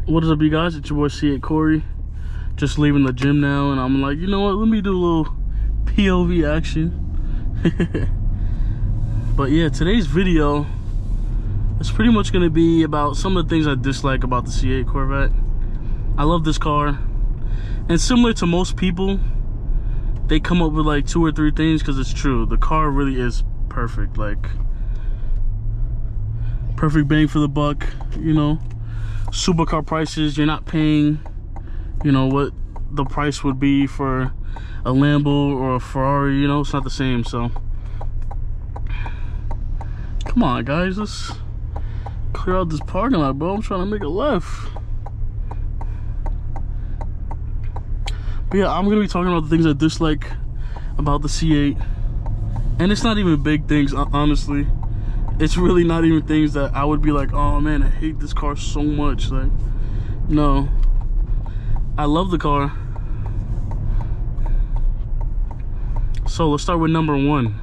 What is up, you guys? It's your boy C8 Corey. Just leaving the gym now, and I'm like, you know what? Let me do a little POV action. But yeah, today's video is pretty much going to be about some of the things I dislike about the C8 Corvette. I love this car, and similar to most people, they come up with like 2 or 3 things because it's true. The car really is perfect, like perfect bang for the buck, you know. Supercar prices, you're not paying, you know, what the price would be for a Lambo or a Ferrari, you know. It's not the same. So come on, guys, let's clear out this parking lot, bro. I'm trying to make a left. But yeah, I'm gonna be talking about the things I dislike about the C8, and it's not even big things, honestly. It's really not even things that I would be like, oh man, I hate this car so much. Like, no, I love the car. So let's start with number 1.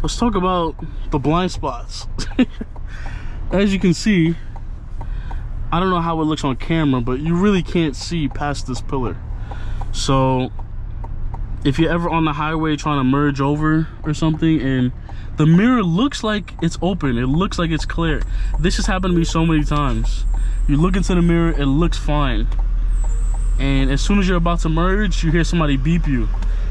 Let's talk about the blind spots. As you can see, I don't know how it looks on camera, but you really can't see past this pillar. So if you're ever on the highway trying to merge over or something and the mirror looks like it's open, it looks like it's clear. This has happened to me so many times. You look into the mirror, it looks fine, and as soon as you're about to merge, you hear somebody beep you,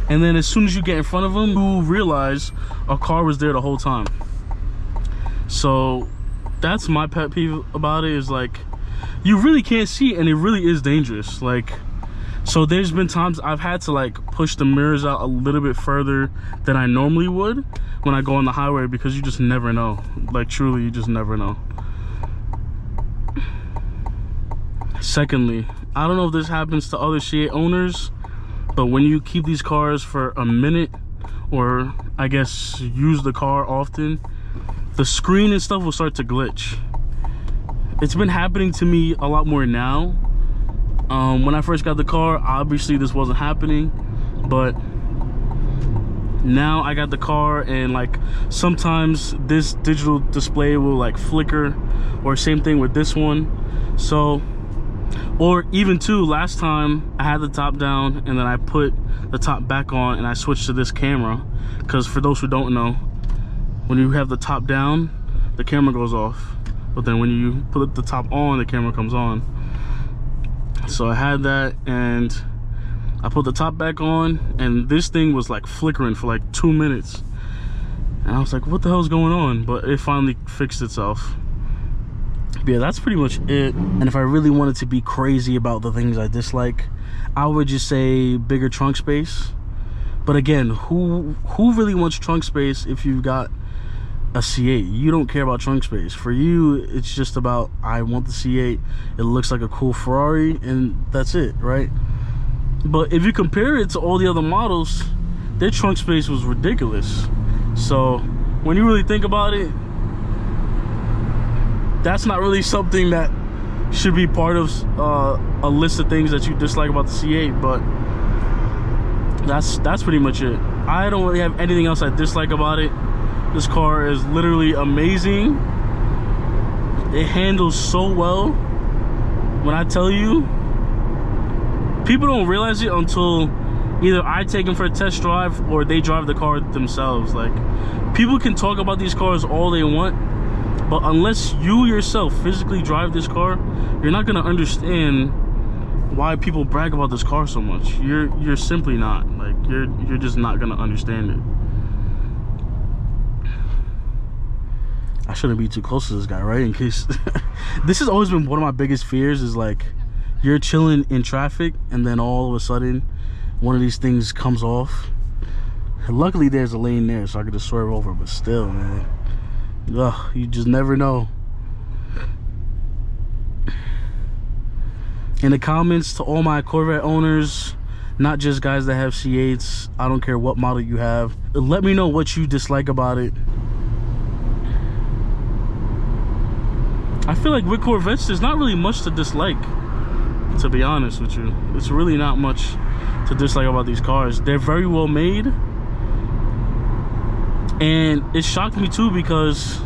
and then as soon as you get in front of them, you realize a car was there the whole time. So that's my pet peeve about it, is like, you really can't see, and it really is dangerous. Like, so there's been times I've had to like push the mirrors out a little bit further than I normally would when I go on the highway, because you just never know. Like, truly, you just never know. Secondly, I don't know if this happens to other C8 owners, but when you keep these cars for a minute, or I guess use the car often, the screen and stuff will start to glitch. It's been happening to me a lot more now. When I first got the car, obviously this wasn't happening, but now I got the car, and like sometimes this digital display will like flicker, or same thing with this one. So, or even too, last time I had the top down and then I put the top back on and I switched to this camera, because for those who don't know, when you have the top down, the camera goes off, but then when you put the top on, the camera comes on. So I had that, and I put the top back on, and this thing was like flickering for like 2 minutes, and I was like, what the hell's going on? But it finally fixed itself. But yeah, that's pretty much it. And if I really wanted to be crazy about the things I dislike, I would just say bigger trunk space. But again, who really wants trunk space if you've got a C8? You don't care about trunk space. For you, it's just about, I want the C8, it looks like a cool Ferrari, and that's it, right? But if you compare it to all the other models, their trunk space was ridiculous. So when you really think about it, that's not really something that should be part of a list of things that you dislike about the C8. But that's pretty much it. I don't really have anything else I dislike about it. This car is literally amazing. It handles so well. When I tell you, people don't realize it until either I take them for a test drive or they drive the car themselves. Like, people can talk about these cars all they want, but unless you yourself physically drive this car, you're not gonna understand why people brag about this car so much. You're simply not. Like, you're just not gonna understand it. I shouldn't be too close to this guy, right? In case this has always been one of my biggest fears, is like, you're chilling in traffic and then all of a sudden one of these things comes off. Luckily there's a lane there, so I could just swerve over, but still, man, ugh, you just never know. In the comments, to all my Corvette owners, not just guys that have C8s, I don't care what model you have, let me know what you dislike about it. I feel like with Corvettes, there's not really much to dislike, to be honest with you. It's really not much to dislike about these cars. They're very well made, and it shocked me too, because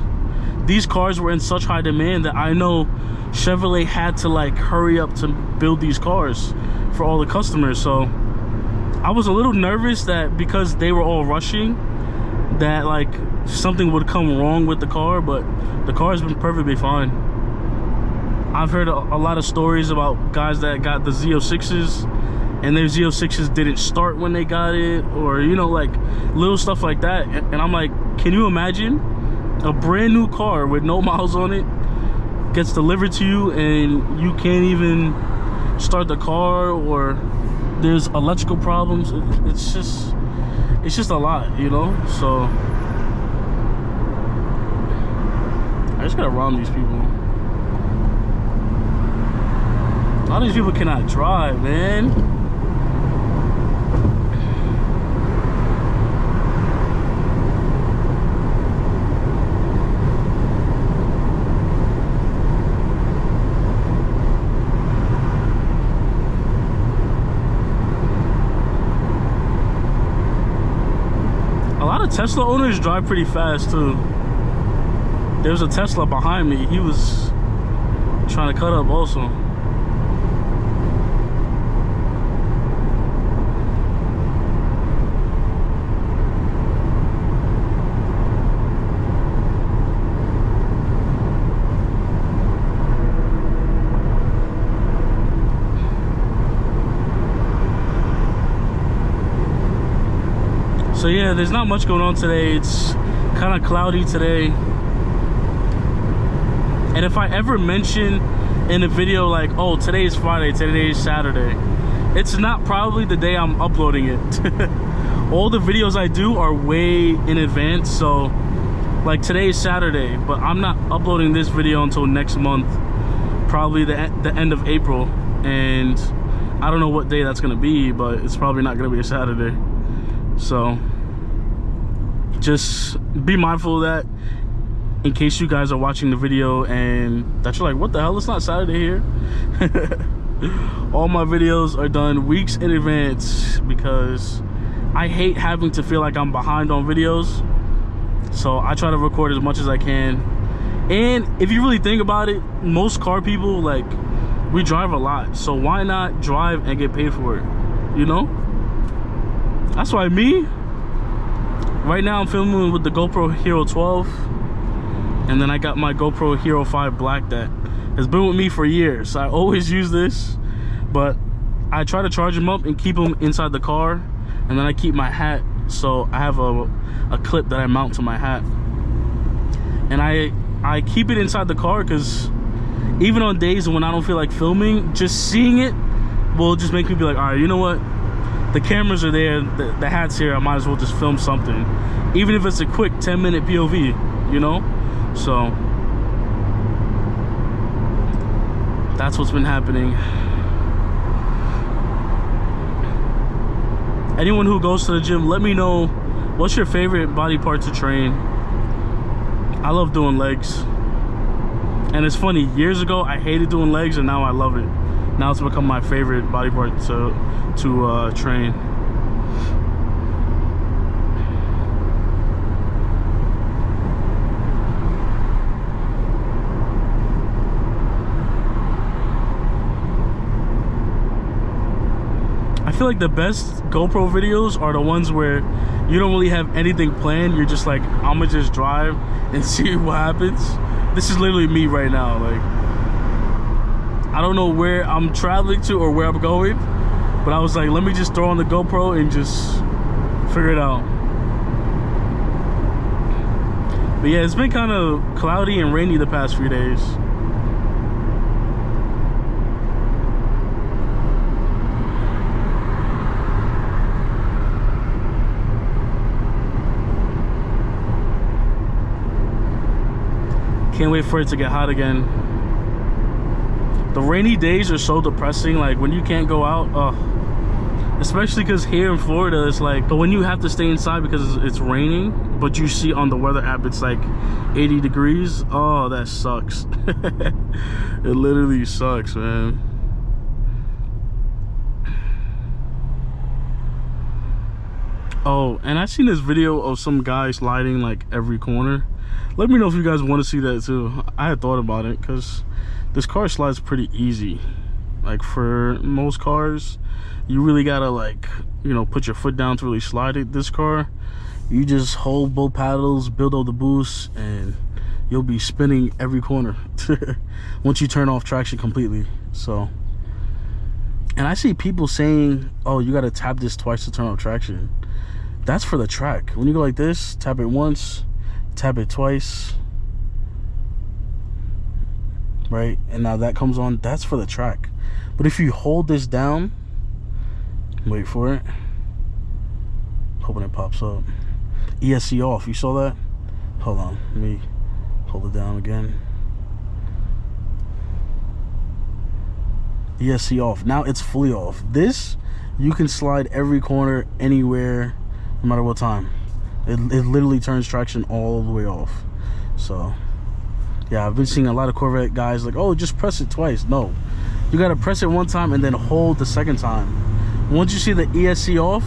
these cars were in such high demand that I know Chevrolet had to like hurry up to build these cars for all the customers. So I was a little nervous that because they were all rushing, that like something would come wrong with the car, but the car has been perfectly fine. I've heard a lot of stories about guys that got the Z06s and their Z06s didn't start when they got it, or you know, like little stuff like that. And I'm like, can you imagine a brand new car with no miles on it gets delivered to you and you can't even start the car, or there's electrical problems? It's just a lot, you know. So I just gotta rob these people. A lot of these people cannot drive, man. A lot of Tesla owners drive pretty fast too. There's a Tesla behind me. He was trying to cut up also. So yeah, there's not much going on today. It's kind of cloudy today. And if I ever mention in a video like, oh, today is Friday, today is Saturday, it's not probably the day I'm uploading it. All the videos I do are way in advance. So like today is Saturday, but I'm not uploading this video until next month, probably the end of April. And I don't know what day that's gonna be, but it's probably not gonna be a Saturday. So just be mindful of that in case you guys are watching the video and that you're like, what the hell, it's not Saturday here. All my videos are done weeks in advance because I hate having to feel like I'm behind on videos. So I try to record as much as I can. And if you really think about it, most car people, like, we drive a lot, so why not drive and get paid for it, you know? That's why me, right now I'm filming with the GoPro Hero 12, and then I got my GoPro Hero 5 Black that has been with me for years. I always use this, but I try to charge them up and keep them inside the car, and then I keep my hat, so I have a clip that I mount to my hat, and I keep it inside the car because even on days when I don't feel like filming, just seeing it will just make me be like, all right, you know what? The cameras are there, the hat's here, I might as well just film something. Even if it's a quick 10-minute POV, you know? So that's what's been happening. Anyone who goes to the gym, let me know what's your favorite body part to train. I love doing legs. And it's funny, years ago I hated doing legs and now I love it. Now it's become my favorite body part to train. I feel like the best GoPro videos are the ones where you don't really have anything planned. You're just like, I'ma just drive and see what happens. This is literally me right now. Like, I don't know where I'm traveling to or where I'm going, but I was like, let me just throw on the GoPro and just figure it out. But yeah, it's been kind of cloudy and rainy the past few days. Can't wait for it to get hot again. The rainy days are so depressing, like when you can't go out, especially because here in Florida it's like, but when you have to stay inside because it's raining, but you see on the weather app it's like 80 degrees, oh, that sucks. It literally sucks, man. Oh, and I seen this video of some guy sliding like every corner. Let me know if you guys want to see that too. I had thought about it because this car slides pretty easy. Like for most cars, you really gotta like, you know, put your foot down to really slide it. This car, you just hold both paddles, build up the boost, and you'll be spinning every corner once you turn off traction completely. So, and I see people saying, oh, you gotta tap this twice to turn off traction. That's for the track. When you go like this, tap it once, tap it twice, right? And now that comes on. That's for the track. But if you hold this down, wait for it, hoping it pops up. ESC off, you saw that? Hold on, let me hold it down again. ESC off. Now it's fully off. This, you can slide every corner, anywhere, no matter what time. It literally turns traction all the way off. So yeah, I've been seeing a lot of Corvette guys like, oh, just press it twice. No, you gotta press it one time and then hold the second time. Once you see the ESC off,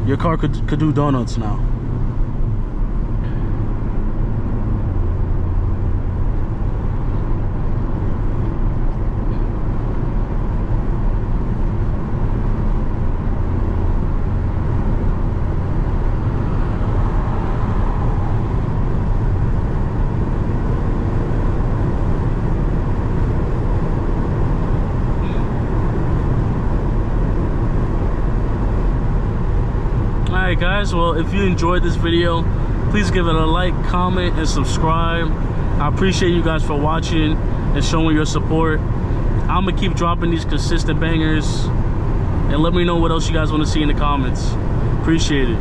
your car could do donuts now. Alright guys, well, if you enjoyed this video, please give it a like, comment, and subscribe. I appreciate you guys for watching and showing your support. I'm gonna keep dropping these consistent bangers, and let me know what else you guys want to see in the comments. Appreciate it.